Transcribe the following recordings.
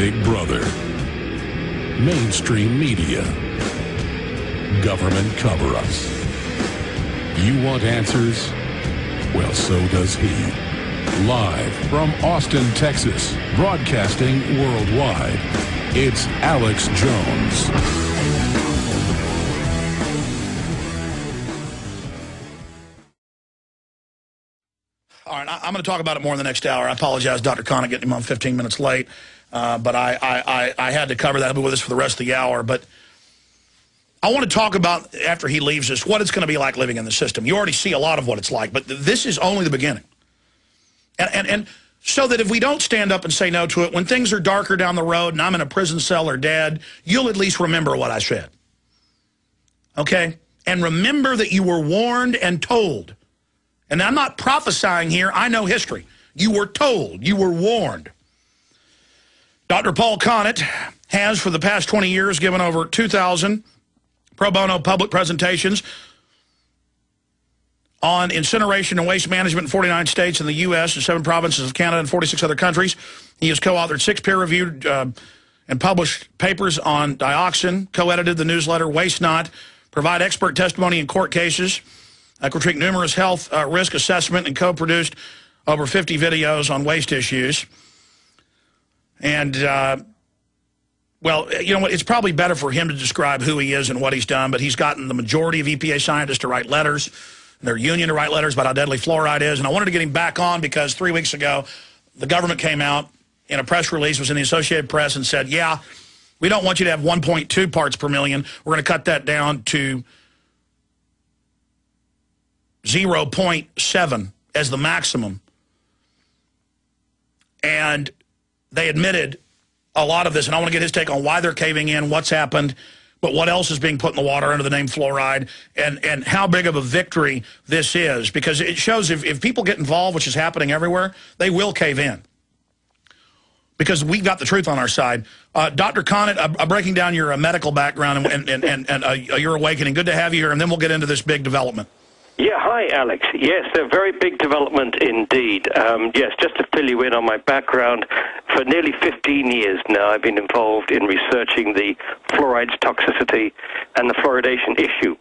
Big Brother, mainstream media, government cover-ups. You want answers? Well, so does he. Live from Austin, Texas, broadcasting worldwide, it's Alex Jones. All right, I'm going to talk about it more in the next hour. I apologize, Dr. Connett, getting him on 15 minutes late. But I had to cover that. He'll be with us for the rest of the hour. But I want to talk about, after he leaves us, what it's going to be like living in the system. You already see a lot of what it's like, but this is only the beginning. And so that if we don't stand up and say no to it, when things are darker down the road and I'm in a prison cell or dead, you'll at least remember what I said. Okay? And remember that you were warned and told. And I'm not prophesying here. I know history. You were told. You were warned. Dr. Paul Connett has, for the past 20 years, given over 2,000 pro bono public presentations on incineration and waste management in 49 states in the U.S. and 7 provinces of Canada and 46 other countries. He has co-authored 6 peer-reviewed and published papers on dioxin, co-edited the newsletter Waste Not, provide expert testimony in court cases, critique numerous health risk assessment, and co-produced over 50 videos on waste issues. And, well, you know what, it's probably better for him to describe who he is and what he's done, but he's gotten the majority of EPA scientists to write letters, their union to write letters about how deadly fluoride is. And I wanted to get him back on because 3 weeks ago, the government came out in a press release, was in the Associated Press, and said, yeah, we don't want you to have 1.2 parts per million. We're going to cut that down to 0.7 as the maximum. And they admitted a lot of this, and I want to get his take on why they're caving in, what's happened, but what else is being put in the water under the name fluoride, and how big of a victory this is. Because it shows if people get involved, which is happening everywhere, they will cave in. Because we've got the truth on our side. Dr. Connett, breaking down your medical background and your awakening. Good to have you here, and then we'll get into this big development. Yeah, hi, Alex. Yes, a very big development indeed. Yes, just to fill you in on my background, for nearly 15 years now, I've been involved in researching the fluoride's toxicity and the fluoridation issue.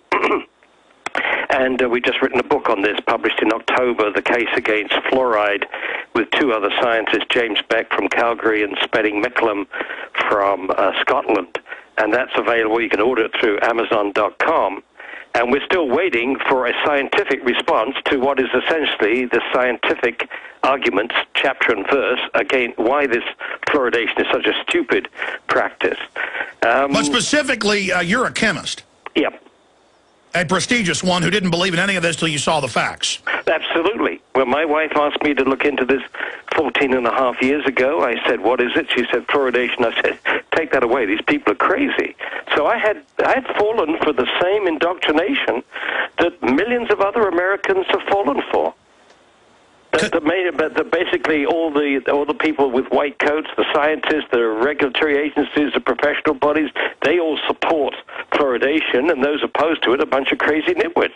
And we've just written a book on this, published in October, The Case Against Fluoride, with 2 other scientists, James Beck from Calgary and Spedding Micklem from Scotland. And that's available. You can order it through Amazon.com. And we're still waiting for a scientific response to what is essentially the scientific arguments, chapter and verse, again, why this fluoridation is such a stupid practice. But specifically, you're a chemist. Yep. A prestigious one who didn't believe in any of this till you saw the facts. Absolutely. When my wife asked me to look into this 14 and a half years ago, I said, what is it? She said, fluoridation. I said, take that away. These people are crazy. So I had fallen for the same indoctrination that millions of other Americans have fallen for. That basically all the people with white coats, the scientists, the regulatory agencies, the professional bodies, they all support fluoridation, and those opposed to it are a bunch of crazy nitwits.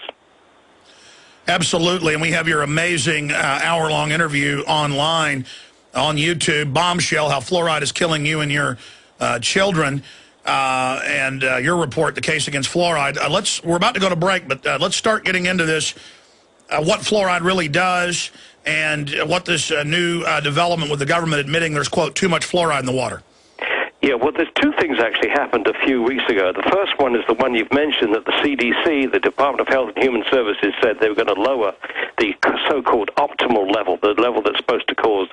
Absolutely, and we have your amazing hour-long interview online on YouTube, Bombshell, How Fluoride is Killing You and Your Children, and your report, The Case Against Fluoride. We're about to go to break, but let's start getting into this, what fluoride really does, and what this new development with the government admitting there's, quote, too much fluoride in the water. Yeah, well, there's 2 things actually happened a few weeks ago. The first one is the one you've mentioned, that the CDC, the Department of Health and Human Services, said they were going to lower the so-called optimal level, the level that's supposed to cause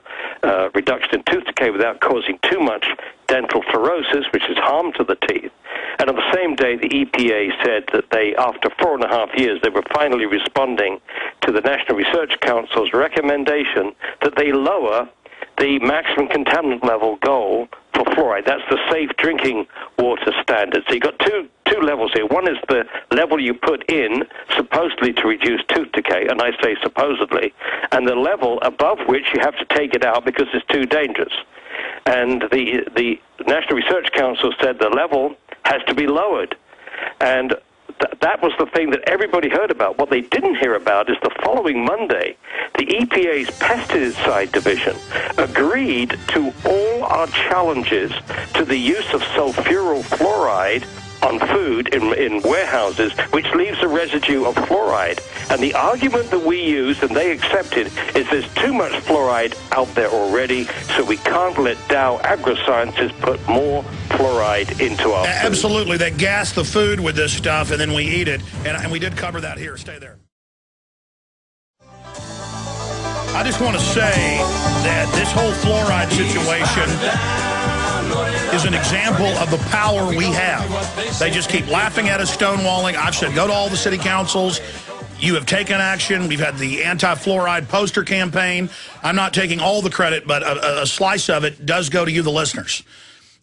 reduction in tooth decay without causing too much dental fluorosis, which is harm to the teeth. And on the same day, the EPA said that they, after 4.5 years, they were finally responding to the National Research Council's recommendation that they lower the maximum contaminant level goal for fluoride. That's the safe drinking water standard. So you've got two levels here. One is the level you put in, supposedly to reduce tooth decay, and I say supposedly, and the level above which you have to take it out because it's too dangerous. And the National Research Council said the level has to be lowered. And that was the thing that everybody heard about. What they didn't hear about is the following Monday, the EPA's pesticide division agreed to all our challenges to the use of sulfuryl fluoride on food in warehouses, which leaves a residue of fluoride. And the argument that we used, and they accepted, is there's too much fluoride out there already, so we can't let Dow AgroSciences put more fluoride into our food. Absolutely. They gas the food with this stuff, and then we eat it. And we did cover that here. Stay there. I just want to say that this whole fluoride situation is an example of the power we have. They just keep laughing at us, stonewalling. I've said, go to all the city councils. You have taken action. We've had the anti-fluoride poster campaign. I'm not taking all the credit, but a slice of it does go to you, the listeners.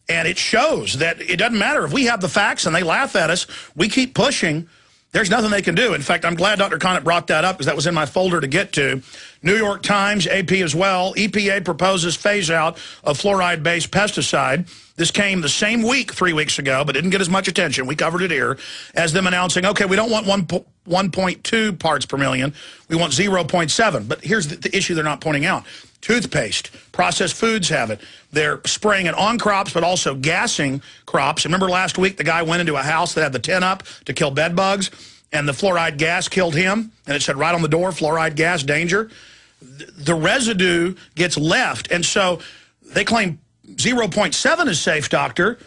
And it shows that it doesn't matter if we have the facts and they laugh at us. We keep pushing. There's nothing they can do. In fact, I'm glad Dr. Connett brought that up because that was in my folder to get to. New York Times, AP as well, EPA proposes phase out of fluoride-based pesticide. This came the same week, 3 weeks ago, but didn't get as much attention. We covered it here as them announcing, okay, we don't want 1.2 parts per million. We want 0.7. But here's the issue they're not pointing out. Toothpaste, processed foods have it. They're spraying it on crops, but also gassing crops. Remember last week the guy went into a house that had the tin up to kill bed bugs, and the fluoride gas killed him, and it said right on the door, fluoride gas, danger. The residue gets left, and so they claim 0.7 is safe, doctor,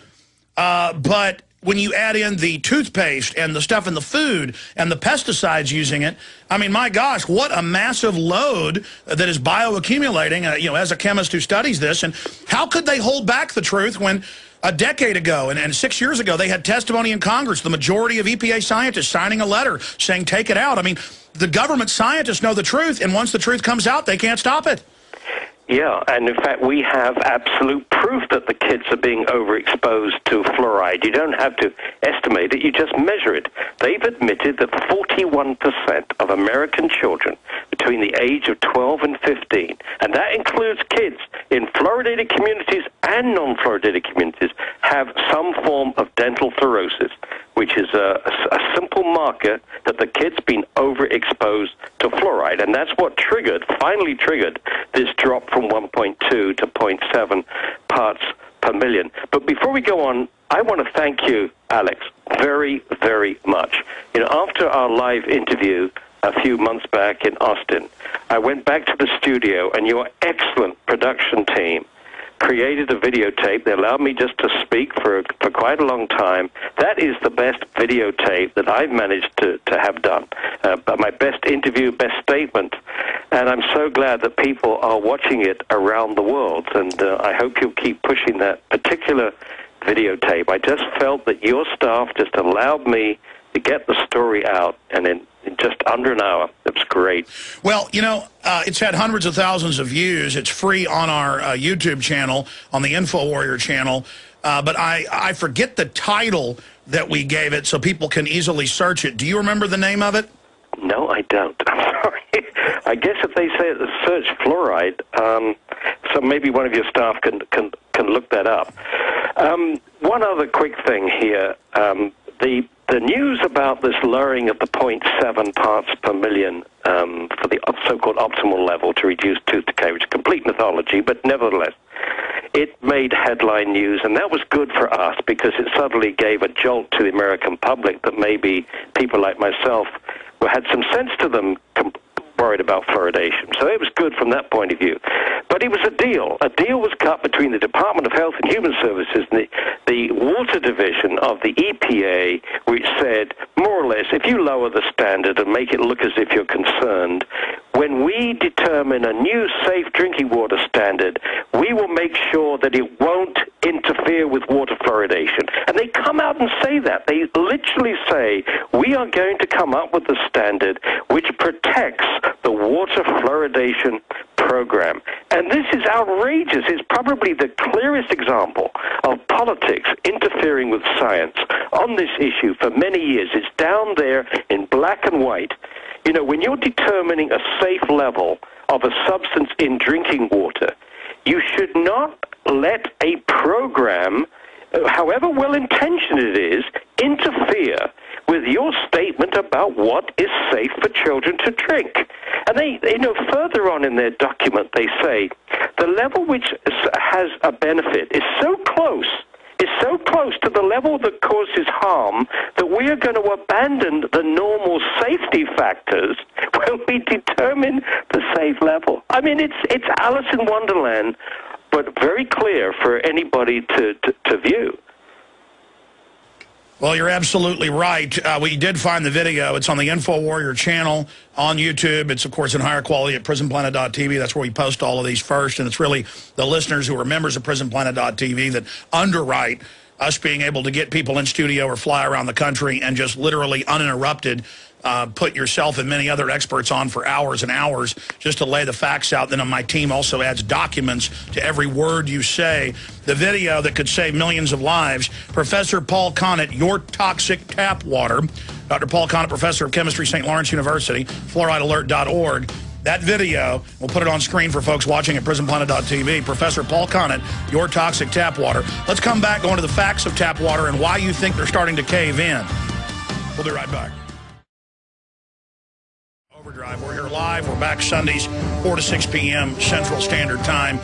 but when you add in the toothpaste and the stuff in the food and the pesticides using it, I mean, my gosh, what a massive load that is bioaccumulating, you know, as a chemist who studies this. And how could they hold back the truth when a decade ago and 6 years ago they had testimony in Congress, the majority of EPA scientists signing a letter saying take it out? I mean, the government scientists know the truth, and once the truth comes out, they can't stop it. Yeah, and in fact, we have absolute proof that the kids are being overexposed to fluoride. You don't have to estimate it, you just measure it. They've admitted that 41% of American children between the age of 12 and 15, and that includes kids in fluoridated communities and non-fluoridated communities, have some form of dental fluorosis, which is a simple marker that the kid's been overexposed to fluoride. And that's what finally triggered this drop from 1.2 to 0.7 parts per million. But before we go on, I want to thank you, Alex, very, very much. You know, after our live interview a few months back in Austin, I went back to the studio, and your excellent production team created a videotape. They allowed me just to speak for quite a long time. That is the best videotape that I've managed to have done. But my best interview, best statement. And I'm so glad that people are watching it around the world. And I hope you'll keep pushing that particular videotape. I just felt that your staff just allowed me to get the story out, and in just under an hour. It was great. Well, you know, it's had hundreds of thousands of views. It's free on our YouTube channel, on the InfoWarrior channel. But I forget the title that we gave it so people can easily search it. Do you remember the name of it? No, I don't. I'm sorry. I guess if they say search fluoride, so maybe one of your staff can look that up. One other quick thing here. The news about this lowering of the 0.7 parts per million for the so-called optimal level to reduce tooth decay, which is complete mythology, but nevertheless, it made headline news, and that was good for us because it suddenly gave a jolt to the American public that maybe people like myself had some sense to them worried about fluoridation. So it was good from that point of view. But it was a deal. A deal was cut between the Department of Health and Human Services and the Water Division of the EPA, which said, more or less, if you lower the standard and make it look as if you're concerned, when we determine a new safe drinking water standard, we will make sure that it won't interfere with water fluoridation. And they come out and say that. They literally say, we are going to come up with a standard which protects the water fluoridation program. And this is outrageous. It's probably the clearest example of politics interfering with science on this issue for many years. It's down there in black and white. You know, when you're determining a safe level of a substance in drinking water, you should not let a program however well-intentioned it is, interfere with your statement about what is safe for children to drink. And they, further on in their document, they say the level which has a benefit is so close to the level that causes harm that we are going to abandon the normal safety factors when we determine the safe level. I mean, it's Alice in Wonderland, but very clear for anybody to view. Well, you're absolutely right. We did find the video. It's on the InfoWarrior channel on YouTube. It's, of course, in higher quality at prisonplanet.tv. That's where we post all of these first. And it's really the listeners who are members of prisonplanet.tv that underwrite us being able to get people in studio or fly around the country and just literally uninterrupted put yourself and many other experts on for hours and hours just to lay the facts out. Then my team also adds documents to every word you say. The video that could save millions of lives. Professor Paul Connett, Your Toxic Tap Water. Dr. Paul Connett, Professor of Chemistry, St. Lawrence University, fluoridealert.org. That video, we'll put it on screen for folks watching at prisonplanet.tv. Professor Paul Connett, Your Toxic Tap Water. Let's come back, go into the facts of tap water and why you think they're starting to cave in. We'll be right back. Overdrive. We're here live. We're back Sundays, 4 to 6 p.m. Central Standard Time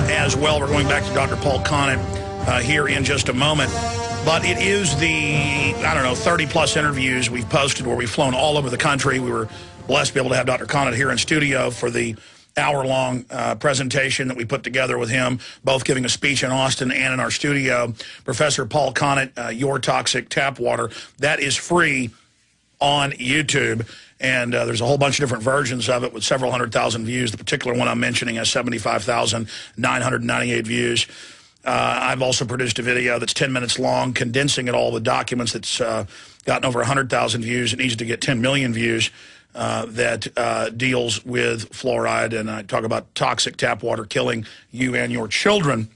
as well. We're going back to Dr. Paul Connett here in just a moment. But it is the, 30-plus interviews we've posted where we've flown all over the country. We were blessed to be able to have Dr. Connett here in studio for the hour-long presentation that we put together with him, both giving a speech in Austin and in our studio. Professor Paul Connett, Your Toxic Tap Water. That is free on YouTube. And there's a whole bunch of different versions of it with several 100,000 views. The particular one I'm mentioning has 75,998 views. I've also produced a video that's 10 minutes long, condensing it all with documents that's gotten over 100,000 views. It needs to get 10 million views that deals with fluoride. And I talk about toxic tap water killing you and your children.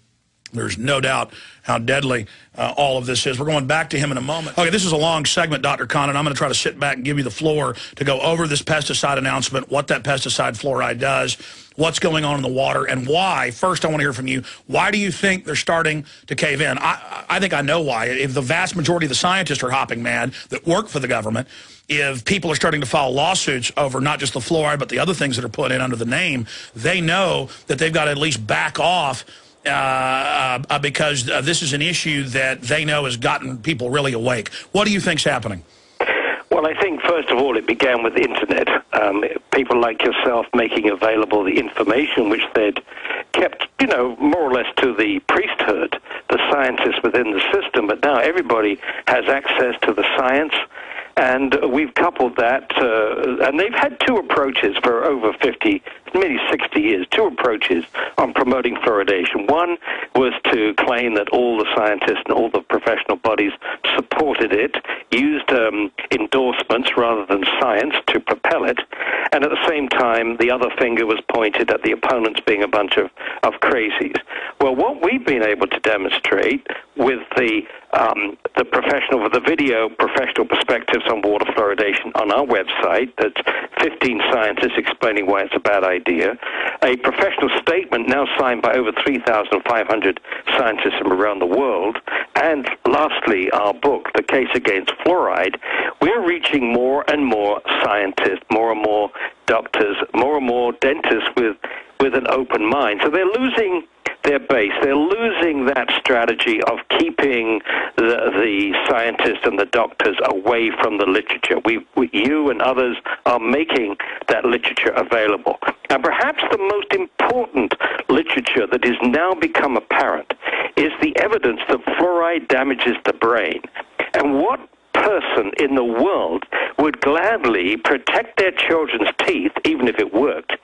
There's no doubt how deadly all of this is. We're going back to him in a moment. Okay, this is a long segment, Dr. Connett. I'm going to try to sit back and give you the floor to go over this pesticide announcement, what that pesticide fluoride does, what's going on in the water, and why. First, I want to hear from you. Why do you think they're starting to cave in? I think I know why. If the vast majority of the scientists are hopping mad that work for the government, if people are starting to file lawsuits over not just the fluoride but the other things that are put in under the name, they know that they've got to at least back off because this is an issue that they know has gotten people really awake. What do you think's happening? Well, I think, first of all, it began with the Internet. People like yourself making available the information which they'd kept, more or less to the priesthood, the scientists within the system. But now everybody has access to the science. And we've coupled that, and they've had two approaches for over 50, maybe 60 years, two approaches on promoting fluoridation. One was to claim that all the scientists and all the professional bodies supported it, used endorsements rather than science to propel it, and at the same time, the other finger was pointed at the opponents being a bunch of crazies. Well, what we've been able to demonstrate with the video professional perspectives on water fluoridation on our website, that's 15 scientists explaining why it's a bad idea, a professional statement now signed by over 3,500 scientists from around the world, and lastly, our book, The Case Against Fluoride. We're reaching more and more scientists, more and more doctors, more and more dentists with an open mind. So they're losing their base. They're losing that strategy of keeping the scientists and the doctors away from the literature. You and others are making that literature available. And perhaps the most important literature that has now become apparent is the evidence that fluoride damages the brain. And what person in the world would gladly protect their children's teeth, even if it worked,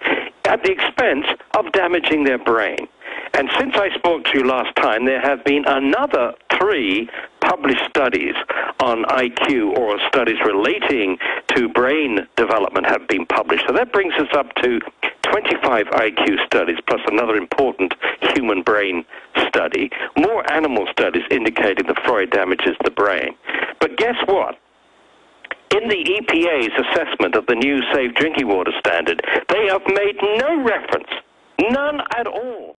at the expense of damaging their brain? And since I spoke to you last time, there have been another 3 published studies on IQ, or studies relating to brain development have been published. So that brings us up to 25 IQ studies, plus another important human brain study, more animal studies indicating that fluoride damages the brain. But guess what? In the EPA's assessment of the new safe drinking water standard, they have made no reference, none at all,